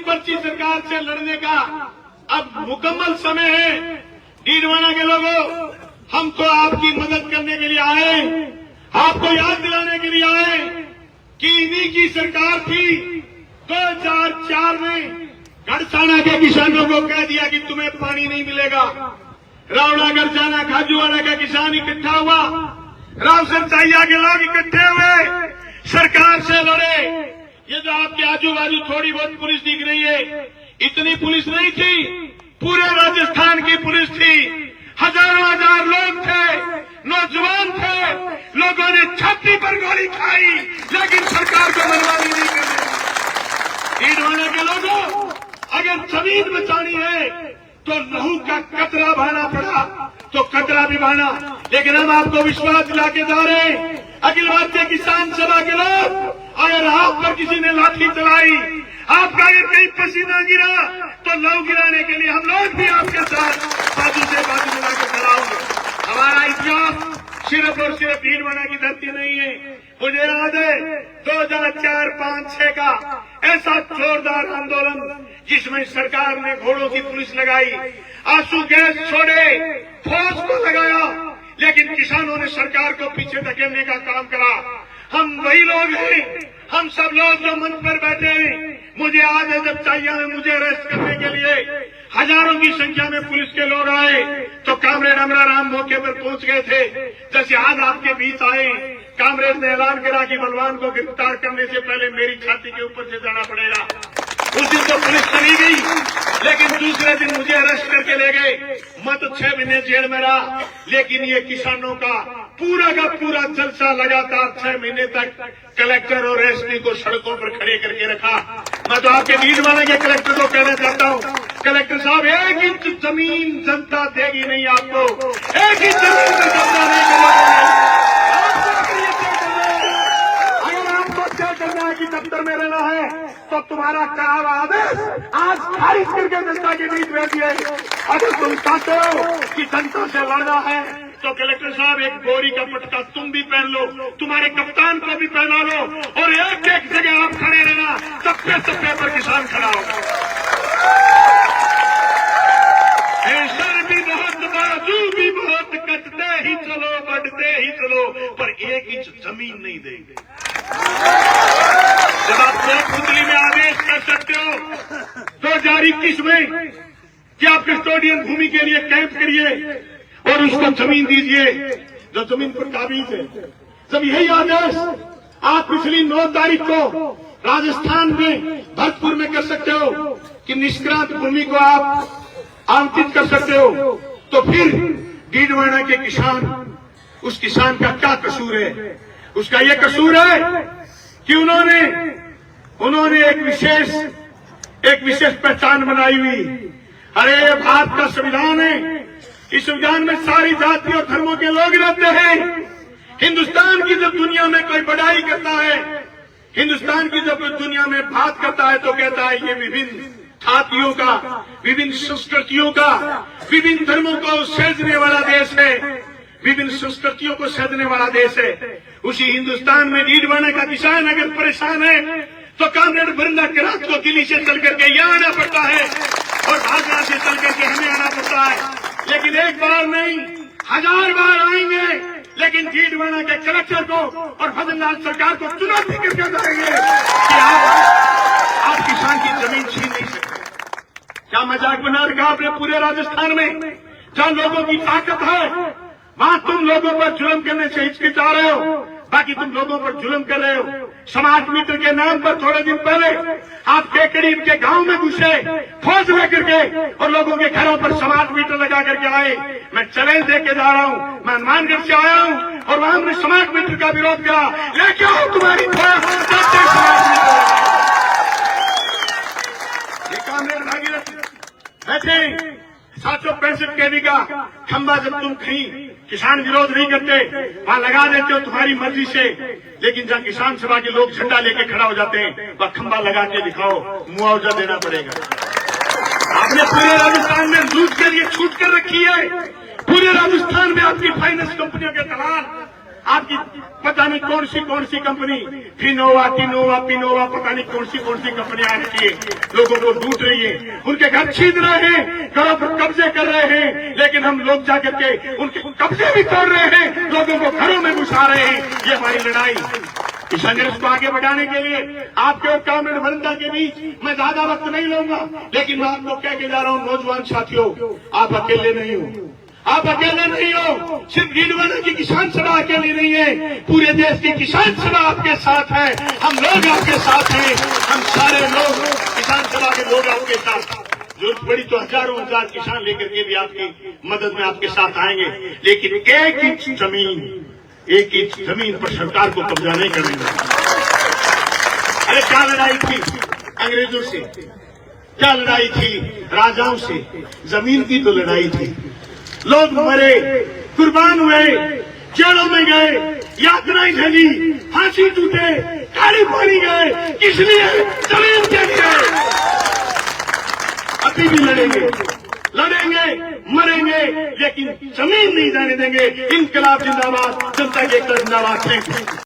पर्ची सरकार से लड़ने का अब मुकम्मल समय है। डीडवाना के लोगों, हम तो आपकी मदद करने के लिए आए, आपको याद दिलाने के लिए आए कि इन्हीं की सरकार थी 2004 में गढ़साना के किसानों को कह दिया कि तुम्हें पानी नहीं मिलेगा। रावड़ा गढ़साना खाजूवाड़ा का किसान इकट्ठा हुआ, रावसर चाहिया के लोग इकट्ठे हुए, सरकार से लड़े। ये जो आपके आजू बाजू थोड़ी बहुत पुलिस दिख रही है, इतनी पुलिस नहीं थी, पूरे राजस्थान की पुलिस थी। हजारों हजार लोग थे, नौजवान थे, लोगों ने छाती पर गोली खाई, लेकिन सरकार को मनमानी नहीं करनी। डीडवाना के लोगों, अगर जमीन बचानी है तो लहू का कतरा बहाना पड़ा तो कतरा भी बहाना, लेकिन हम आपको विश्वास दिला के जा रहे हैं, अखिल भारतीय किसान सभा के लोग, अगर आप पर किसी ने लाठी चलाई, आपका अगर कहीं पसीना गिरा तो लहू गिराने के लिए हम लोग भी आपके साथ बाजू से बाजू मिलाकर खड़ा होंगे। हमारा इतिहास सिर्फ और सिर्फ डीडवाना की धरती नहीं है। मुझे याद है 2004-5-6 का ऐसा जोरदार आंदोलन जिसमें सरकार ने घोड़ों की पुलिस लगाई, आंसू गैस छोड़े, फौज को लगाया, लेकिन किसानों ने सरकार को पीछे धकेलने का काम करा। हम वही लोग हैं, हम सब लोग जो मंच पर बैठे हैं। मुझे आज है जब चाहिए में मुझे अरेस्ट करने के लिए हजारों की संख्या में पुलिस के लोग आए तो कामरेड अमराराम मौके पर पहुंच गए थे। जैसे आज आपके बीच आए, कामरेड ने ऐलान करा कि बलवान को गिरफ्तार करने से पहले मेरी छाती के ऊपर से जाना पड़ेगा। उस दिन तो पुलिस चली गई, लेकिन दूसरे दिन मुझे अरेस्ट करके ले गए। मैं तो 6 महीने जेल में रहा, लेकिन ये किसानों का पूरा जलसा लगातार 6 महीने तक कलेक्टर और एसपी को सड़कों पर खड़े करके रखा। मैं तो आपके डीडवाना के कलेक्टर को कहना चाहता हूँ, कलेक्टर साहब, 1 इंच जमीन जनता देगी नहीं आपको, 1 इंच जमीन पर कब्जा नहीं करेगी। की दफ्तर में रहना है तो तुम्हारा करार आदेश आज खारिज करके जनता के बीच भेज दिए। अगर तुम चाहते हो कि जनता से लड़ना है तो कलेक्टर साहब, एक बोरी का पटका तुम भी पहन लो, तुम्हारे कप्तान को भी पहना लो, और एक एक जगह आप खड़े रहना, तप्पे तप्पे पर किसान खड़ा होगा। सर भी बहुत, बाजू भी बहुत, कटते ही चलो, बढ़ते ही चलो, पर 1 इंच जमीन नहीं देंगे। जब आप कोटपुतली में आदेश कर सकते हो 2021 में कि आप कस्टोडियन भूमि के लिए कैंप करिए और उसको जमीन दीजिए जो जमीन पर काबिज है, जब यही आदेश आप पिछली 9 तारीख को राजस्थान में भरतपुर में कर सकते हो कि निष्क्रांत भूमि को आप आवंटित कर सकते हो, तो फिर डीडवाना के किसान, उस किसान का क्या कसूर है? उसका ये कसूर है कि उन्होंने एक विशेष पहचान बनाई हुई। अरे ये भारत का संविधान है, इस संविधान में सारी जाति और धर्मों के लोग रहते हैं। हिंदुस्तान की जब दुनिया में कोई बड़ाई करता है, हिंदुस्तान की जब दुनिया में बात करता है तो कहता है ये विभिन्न जातियों का, विभिन्न संस्कृतियों का, विभिन्न धर्मों को सहेजने वाला देश है, विभिन्न संस्कृतियों को सहेजने वाला देश है। उसी हिंदुस्तान में डीडवाना का किसान अगर परेशान है तो कामरेड वृंदा के रात को दिल्ली से चल करके यहाँ आना पड़ता है और भागना से चल करके हमें आना पड़ता है। लेकिन एक बार नहीं, 1000 बार आएंगे, लेकिन डीडवाना के कलेक्टर को और भजनलाल सरकार को चुनौती करके जाएंगे कि आप किसान की जमीन छीन नहीं सकते। क्या मजाक बना रखा आपने पूरे राजस्थान में? जहां लोगों की ताकत है वहां तुम लोगों पर जुल्म करने से हिचकिचा रहे हो, बाकी तुम लोगों पर जुल्म कर रहे हो। समाज मित्र के नाम पर थोड़े दिन पहले आप केकड़ी के गांव में घुसे फौज लेकर के और लोगों के घरों पर समाज मीटर लगा करके आए। मैं चैलेंज देके जा रहा हूं, मैं हनुमानगढ़ से आया हूं और वहां हमने समाज मित्र का विरोध किया। लेके आओ तुम्हारी फौज, ये कामरेड भागीरथ बैठे 765 kV का खंबा जब तुम कहीं किसान विरोध नहीं करते वहां लगा देते हो तुम्हारी मर्जी से, लेकिन जहां किसान सभा के लोग झंडा लेके खड़ा हो जाते हैं वह खंबा लगा के दिखाओ, मुआवजा देना पड़ेगा। आपने पूरे राजस्थान में दूध के लिए छूट कर रखी है, पूरे राजस्थान में आपकी फाइनेंस कंपनियों के दलाल आपकी पता नहीं कौन सी कंपनी फिनोवा टिनोवा पिनोवा पता नहीं कौन सी कंपनी आ रही है, लोगों को लूट रही है, उनके घर छीन रहे हैं, घरों पर कब्जे कर रहे हैं, लेकिन हम लोग जाकर के उनके कब्जे भी तोड़ रहे हैं, लोगों को घरों में घुसा रहे हैं। ये हमारी लड़ाई इस संघर्ष को आगे बढ़ाने के लिए आपके और कामरेड वरिंदा के बीच मैं ज्यादा वक्त नहीं लूंगा, लेकिन मैं आपको कह के जा रहा हूं नौजवान साथियों, आप अकेले नहीं हो, आप अकेले नहीं हो। सिर्फ डीडवाना की किसान सभा अकेली नहीं है, पूरे देश की किसान सभा आपके साथ है, हम लोग आपके साथ हैं, हम सारे लोग किसान सभा के लोग आपके साथ। जरूरत पड़ी तो हजारों हजार किसान लेकर के भी आपकी मदद में आपके साथ आएंगे, लेकिन एक इंच जमीन पर सरकार को कब्जा नहीं करने देंगे। अरे क्या लड़ाई थी अंग्रेजों से, क्या लड़ाई थी राजाओं से, जमीन की तो लड़ाई थी। लोग मरे, कुर्बान हुए, जेलों में गए, यातनाएं झेली, फांसी टूटे, काली पानी गए, किस लिए? जमीन के लिए। अभी भी लड़ेंगे, मरेंगे, लेकिन जमीन नहीं जाने देंगे। इनकलाब जिंदाबाद, जनता के जिंदाबाद। Thank you.